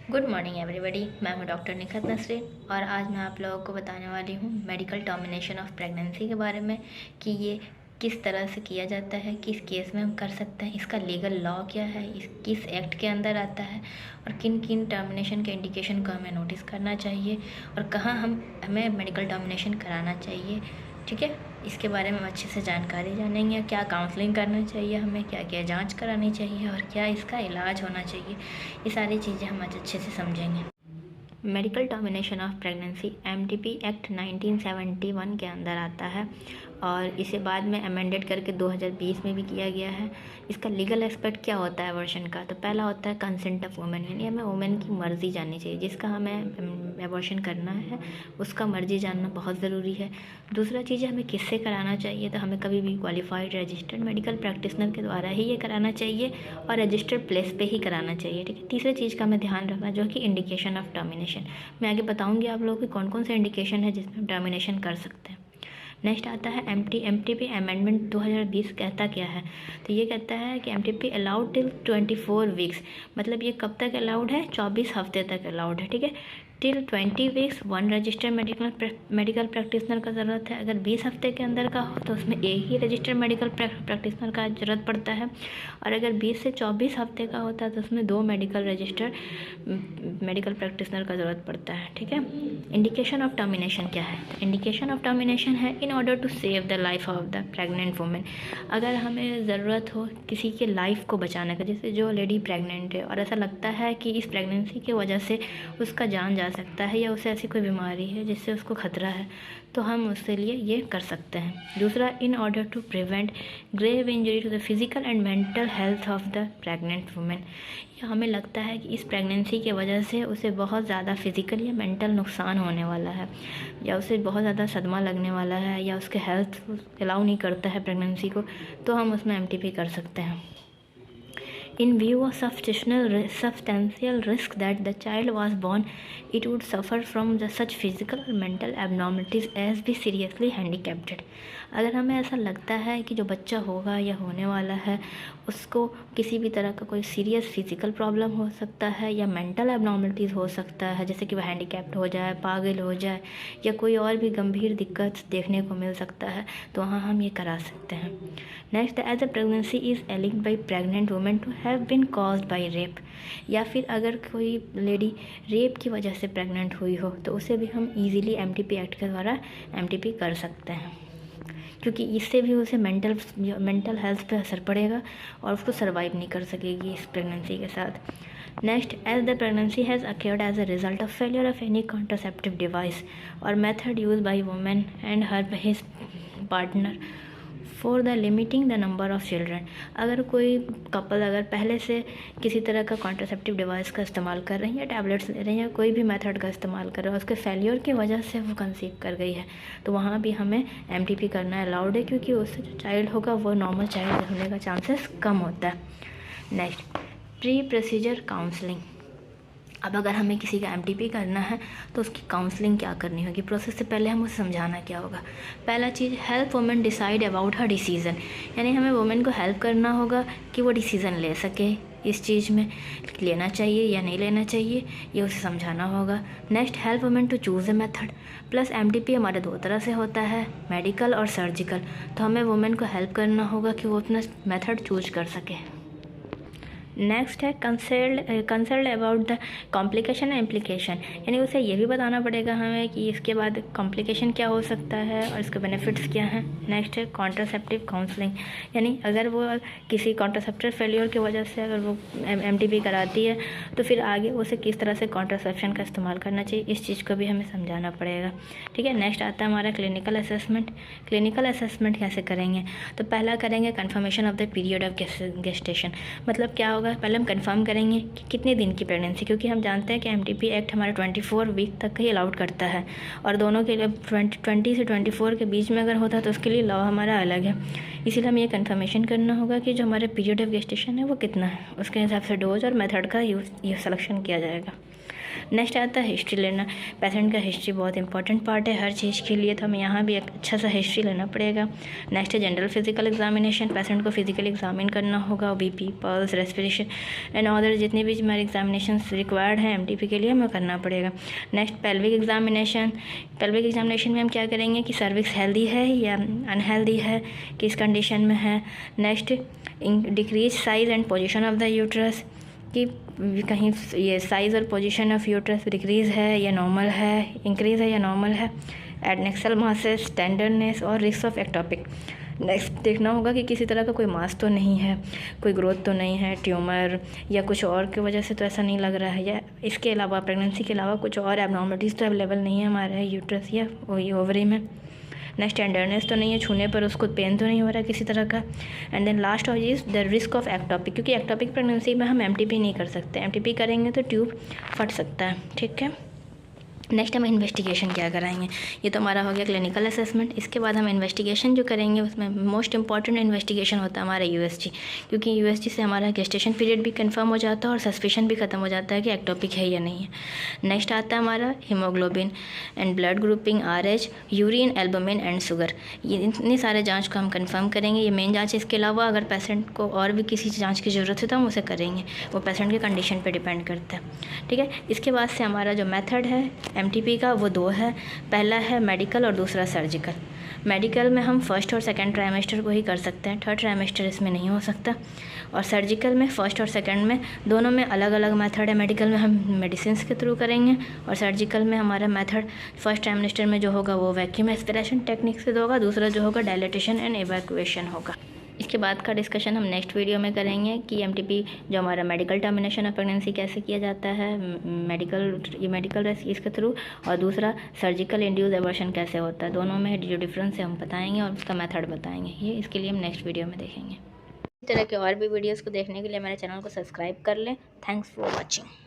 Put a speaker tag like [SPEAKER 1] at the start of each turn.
[SPEAKER 1] Good morning everybody. मैं हूं doctor Nikhat Nasreen और आज मैं आप लोगों को बताने वाली हूं मेडिकल टर्मिनेशन ऑफ प्रेगनेंसी के बारे में कि ये किस तरह से किया जाता है, किस केस में हम कर सकते हैं, इसका लीगल लॉ क्या है, इस किस एक्ट के अंदर आता है और किन किन टर्मिनेशन के इंडिकेशन को हमें नोटिस करना चाहिए और कहाँ हमें मेडिकल टर्मिनेशन कराना चाहिए। ठीक है, इसके बारे में हम अच्छे से जानकारी जानेंगे। क्या काउंसलिंग करना चाहिए, हमें क्या क्या जांच करानी चाहिए और क्या इसका इलाज होना चाहिए, ये सारी चीज़ें हम आज अच्छे से समझेंगे। Medical termination of pregnancy MTP act 1971 के अंदर आता है और इसे बाद में अमेंडेड करके 2020 में भी किया गया है। इसका लीगल एस्पेक्ट क्या होता है एबॉर्शन का, तो पहला होता है कंसेंट ऑफ वुमेन, यानी हमें वुमेन की मर्ज़ी जाननी चाहिए। जिसका हमें एबॉर्शन करना है उसका मर्ज़ी जानना बहुत ज़रूरी है। दूसरा चीज़ है हमें किससे कराना चाहिए, तो हमें कभी भी क्वालिफाइड रजिस्टर्ड मेडिकल प्रैक्टिशनर के द्वारा ही ये कराना चाहिए और रजिस्टर्ड प्लेस पे ही कराना चाहिए। ठीक है, तीसरे चीज़ का हमें ध्यान रखना जो कि इंडिकेशन ऑफ टर्मिनेशन। मैं आगे बताऊंगी आप लोगों की कौन कौन से इंडिकेशन है जिसमें हम टर्मिनेशन कर सकते हैं। नेक्स्ट आता है एमटीपी अमेंडमेंट 2020 कहता क्या है, तो ये कहता है कि एमटीपी अलाउड टिल 24 वीक्स, मतलब ये कब तक अलाउड है, 24 हफ्ते तक अलाउड है। ठीक है, till 20 weeks 1 registered medical practitioner का ज़रूरत है। अगर 20 हफ्ते के अंदर का हो तो उसमें एक ही रजिस्टर्ड मेडिकल प्रैक्टिशनर का ज़रूरत पड़ता है और अगर 20 से 24 हफ्ते का होता है तो उसमें 2 मेडिकल प्रैक्टिशनर का ज़रूरत पड़ता है। ठीक है, इंडिकेशन ऑफ टर्मिनेशन क्या है, इंडिकेशन ऑफ टर्मिनेशन है in order to save the life of the pregnant women. अगर हमें ज़रूरत हो किसी के लाइफ को बचाने का, जैसे जो लेडी प्रेग्नेंट है और ऐसा लगता है कि इस प्रेगनेंसी की वजह से उसका जान जा सकता है या उसे ऐसी कोई बीमारी है जिससे उसको खतरा है, तो हम उसके लिए ये कर सकते हैं। दूसरा, in order to prevent grave injury to the physical and mental health of the pregnant women, या हमें लगता है कि इस प्रेगनेंसी की वजह से उसे बहुत ज़्यादा फिजिकल या मेंटल नुकसान होने वाला है या उसे बहुत ज़्यादा सदमा लगने वाला है या उसके हेल्थ अलाउ नहीं करता है प्रेगनेंसी को, तो हम उसमें एमटीपी कर सकते हैं। In view of substantial risk that the child was born, it would suffer from such physical or mental abnormalities as be seriously handicapped. अगर हमें ऐसा लगता है कि जो बच्चा होगा या होने वाला है उसको किसी भी तरह का कोई सीरियस फिजिकल प्रॉब्लम हो सकता है या मेंटल एबनॉर्मलिटीज़ हो सकता है, जैसे कि वह हैंडीकैप्ड हो जाए, पागल हो जाए या कोई और भी गंभीर दिक्कत देखने को मिल सकता है, तो वहाँ हम ये करा सकते हैं। Next, as a pregnancy is alleged by pregnant women to have been caused by rape, या फिर अगर कोई लेडी रेप की वजह से प्रेग्नेंट हुई हो तो उसे भी हम इजीली एमटीपी एक्ट के द्वारा एमटीपी कर सकते हैं, क्योंकि इससे भी उसे मेंटल हेल्थ पे असर पड़ेगा और उसको सर्वाइव नहीं कर सकेगी इस प्रेगनेंसी के साथ। Next, as the pregnancy has occurred as a result of failure of any contraceptive device और method use by women and her his partner for the limiting the number of children, अगर कोई couple अगर पहले से किसी तरह का contraceptive device का इस्तेमाल कर रही है या टैबलेट्स ले रही हैं या कोई भी मेथड का इस्तेमाल कर रहे हैं, उसके फेलियर की वजह से वो कंसीव कर गई है, तो वहाँ भी हमें एमटीपी करना अलाउड है, क्योंकि उससे जो चाइल्ड होगा वो नॉर्मल चाइल्ड होने का चांसेस कम होता है। Next, pre procedure counselling. अब अगर हमें किसी का एमटीपी करना है तो उसकी काउंसलिंग क्या करनी होगी, प्रोसेस से पहले हम उसे समझाना क्या होगा। पहला चीज़, help women decide about her decision, यानी हमें वुमेन को हेल्प करना होगा कि वो डिसीज़न ले सके इस चीज़ में, लेना चाहिए या नहीं लेना चाहिए, ये उसे समझाना होगा। Next, help women to choose a method, plus MTP हमारे 2 तरह से होता है, मेडिकल और सर्जिकल, तो हमें वुमेन को हेल्प करना होगा कि वो अपना मेथड चूज कर सके। नेक्स्ट है consult about the complication and implication, यानी उसे ये भी बताना पड़ेगा हमें कि इसके बाद कॉम्प्लिकेशन क्या हो सकता है और इसके बेनिफिट्स क्या हैं। नेक्स्ट है कॉन्ट्रासेप्टिव काउंसलिंग, यानी अगर वो किसी कॉन्ट्रासेप्टिव फेलियर की वजह से अगर वो एमटीपी कराती है तो फिर आगे उसे किस तरह से कॉन्ट्रासेप्शन का इस्तेमाल करना चाहिए, इस चीज़ को भी हमें समझाना पड़ेगा। ठीक है, नेक्स्ट आता है हमारा क्लिनिकल असेसमेंट। क्लिनिकल असेसमेंट कैसे करेंगे, तो पहला करेंगे confirmation of the period of gestation, मतलब क्या होगा, पहले हम कंफर्म करेंगे कि कितने दिन की प्रेगनेंसी, क्योंकि हम जानते हैं कि एमटीपी एक्ट हमारा 24 वीक तक ही अलाउड करता है और दोनों के लिए 20 से 24 के बीच में अगर होता है तो उसके लिए लॉ हमारा अलग है। इसीलिए हमें ये कंफर्मेशन करना होगा कि जो हमारे पीरियड ऑफ गेस्टेशन है वो कितना है, उसके हिसाब से डोज और मेथड का यूज़ सिलेक्शन किया जाएगा। नेक्स्ट आता है हिस्ट्री लेना। पेशेंट का हिस्ट्री बहुत इंपॉर्टेंट पार्ट है हर चीज़ के लिए, तो हमें यहाँ भी एक अच्छा सा हिस्ट्री लेना पड़ेगा। नेक्स्ट है जनरल फिजिकल एग्जामिनेशन। पेशेंट को फिजिकली एग्जामिन करना होगा, BP, pulse, respiration and other जितने भी हमारे एग्जामिनेशन रिक्वायर्ड हैं एमटीपी के लिए हमें करना पड़ेगा। Next pelvic examination. Pelvic examination में हम क्या करेंगे कि सर्विक्स हेल्दी है या अनहेल्दी है, किस कंडीशन में है। Next decrease size and position of the uterus, कि कहीं ये साइज़ और पोजीशन ऑफ यूट्रस डिक्रीज़ है या नॉर्मल है, इंक्रीज़ है या नॉर्मल है। एडनेक्सल मासेस, टेंडरनेस और रिस्क ऑफ एक्टोपिक। नेक्स्ट देखना होगा कि किसी तरह का कोई मास तो नहीं है, कोई ग्रोथ तो नहीं है, ट्यूमर या कुछ और की वजह से तो ऐसा नहीं लग रहा है, या इसके अलावा प्रेगनेंसी के अलावा कुछ और एबनॉर्मलिटीज़ तो अवेलेबल नहीं है हमारे यूट्रस या ओवरी में। नेक्स्ट टेंडरनेस तो नहीं है, छूने पर उसको पेन तो नहीं हो रहा है किसी तरह का। And then last of is the risk of ectopic, क्योंकि एक्टोपिक प्रेगनेंसी में हम एमटीपी नहीं कर सकते, एमटीपी करेंगे तो ट्यूब फट सकता है, ठीक है। नेक्स्ट हम इन्वेस्टिगेशन क्या कराएंगे, ये तो हमारा हो गया क्लिनिकल असेसमेंट। इसके बाद हम इन्वेस्टिगेशन जो करेंगे उसमें मोस्ट इंपॉर्टेंट इन्वेस्टिगेशन होता है हमारा यूएसजी, क्योंकि यूएसजी से हमारा गेस्टेशन पीरियड भी कंफर्म हो जाता है और सस्पिशन भी खत्म हो जाता है कि एक्टोपिक है या नहीं है। नेक्स्ट आता है हमारा haemoglobin and blood grouping, RH, urine, albumin and sugar. ये इतने सारे जाँच को हम कन्फर्म करेंगे, ये मेन जाँच है। इसके अलावा अगर पेशेंट को और भी किसी जाँच की ज़रूरत है तो हम उसे करेंगे, वो पेशेंट के कंडीशन पर डिपेंड करता है, ठीक है। इसके बाद से हमारा जो मेथड है एमटीपी का वो 2 है, पहला है मेडिकल और दूसरा सर्जिकल। मेडिकल में हम फर्स्ट और सेकंड ट्राइमेस्टर को ही कर सकते हैं, थर्ड ट्राइमेस्टर इसमें नहीं हो सकता। और सर्जिकल में फर्स्ट और सेकंड में दोनों में अलग अलग मेथड है। मेडिकल में हम मेडिसिन के थ्रू करेंगे और सर्जिकल में हमारा मेथड फर्स्ट ट्राइमेस्टर में जो होगा वो वैक्यूम एस्पिरेशन टेक्निक से होगा, दूसरा जो होगा डायलेटेशन एंड एवैक्यूएशन होगा। इसके बाद का डिस्कशन हम नेक्स्ट वीडियो में करेंगे कि एमटीपी जो हमारा मेडिकल टर्मिनेशन ऑफ प्रेगनेंसी कैसे किया जाता है, मेडिकल इसके थ्रू, और दूसरा सर्जिकल इंड्यूस एबॉर्शन कैसे होता है। दोनों में जो डिफरेंस है हम बताएंगे और उसका मेथड बताएंगे, ये इसके लिए हम नेक्स्ट वीडियो में देखेंगे। इस तरह के और भी वीडियोज़ को देखने के लिए मेरे चैनल को सब्सक्राइब कर लें। Thanks for watching.